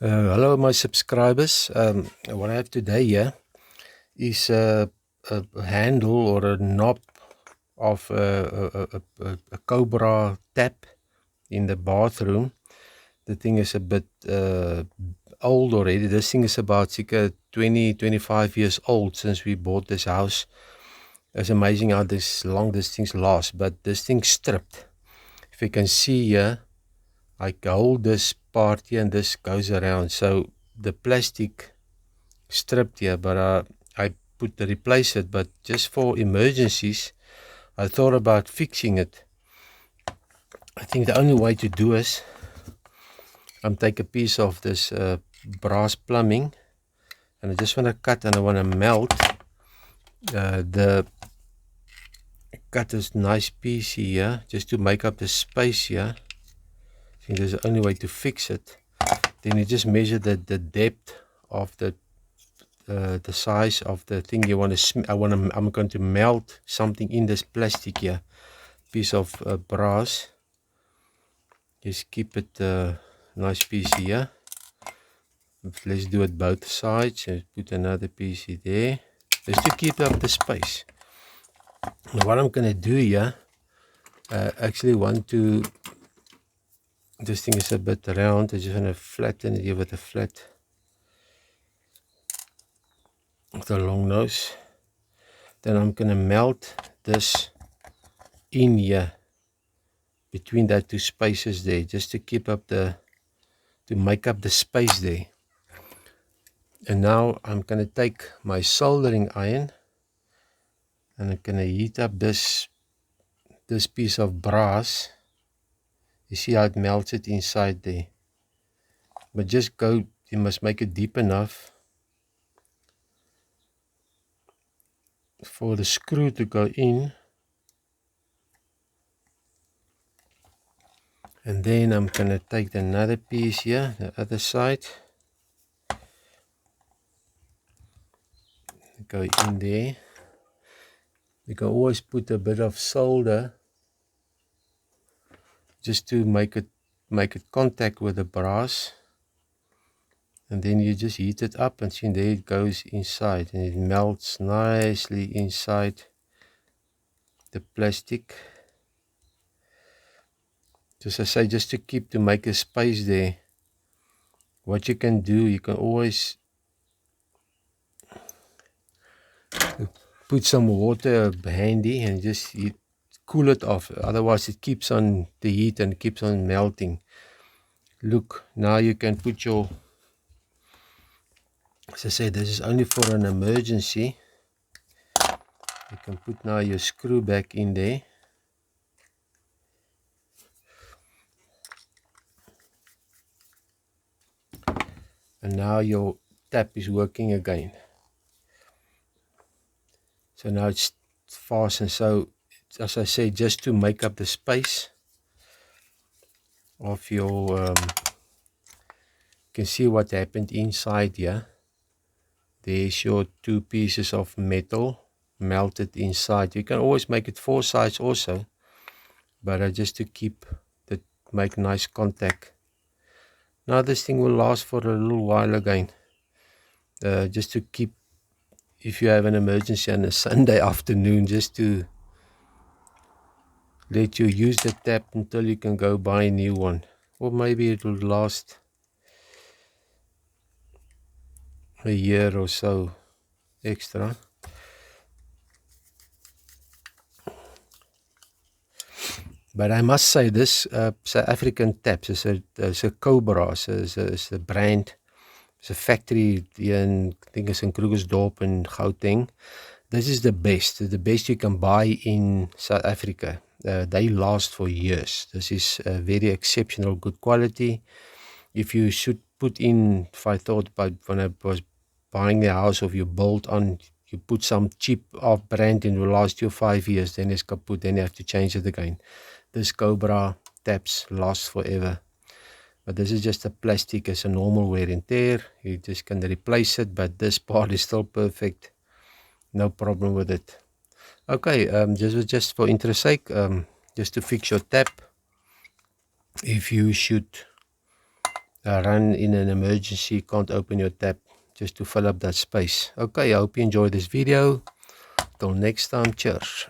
Hello, my subscribers. What I have today here is a handle or a knob of a Cobra tap in the bathroom. The thing is a bit old already. This thing is about 25 years old since we bought this house. It's amazing how long this thing's last, but this thing's stripped. If you can see here, I hold this part here and this goes around. So the plastic stripped here, but I put to replace it, but just for emergencies I thought about fixing it. I think the only way to do is take a piece of this brass plumbing, and I just want to cut and I want to melt cut this nice piece here just to make up the space here. I think there's the only way to fix it. Then you just measure the depth of the size of the thing you want to. I'm going to melt something in this plastic here, piece of brass. Just keep it nice piece here. Let's do it both sides and put another piece there just to keep up the space. Now what I'm going to do here, actually want to, this thing is a bit round, I just want to flatten it here with a flat, with a long nose. Then I'm going to melt this in here between that two spaces there, just to keep up to make up the space there. And now I'm going to take my soldering iron and I'm going to heat up this piece of brass. You see how it melts it inside there, but just you must make it deep enough for the screw to go in. And then I'm going to take another piece here, the other side, go in there. You can always put a bit of solder just to make it contact with the brass, and then you just heat it up and see there it goes inside and it melts nicely inside the plastic. Just as I say, just to make a space there. What you can do, you can always put some water handy and just cool it off, otherwise it keeps on the heat and keeps on melting. Look, now you can put your, as I said, this is only for an emergency. You can put now your screw back in there. And now your tap is working again. So now it's fastened. So as I say, just to make up the space of your, you can see what happened inside here. There's your two pieces of metal melted inside. You can always make it four sides also, but just to make nice contact. Now this thing will last for a little while again, just to keep, if you have an emergency on a Sunday afternoon, just to let you use the tap until you can go buy a new one, or maybe it will last a year or so extra. But I must say, this South African taps is a Cobra, it's a brand, it's a factory in, I think it's in Krugersdorp in Gauteng. This is the best you can buy in South Africa. They last for years. This is very exceptional, good quality. If you should put in, if I thought about when I was buying the house, of you bolt on, you put some cheap off brand and it will last you 5 years, then it's kaput, then you have to change it again. This Cobra taps last forever. But this is just a plastic, it's a normal wear and tear. You just can replace it, but this part is still perfect. No problem with it. Okay, just for interest sake, just to fix your tap, if you should run in an emergency, can't open your tap, just to fill up that space. Okay, I hope you enjoyed this video. Till next time, cheers.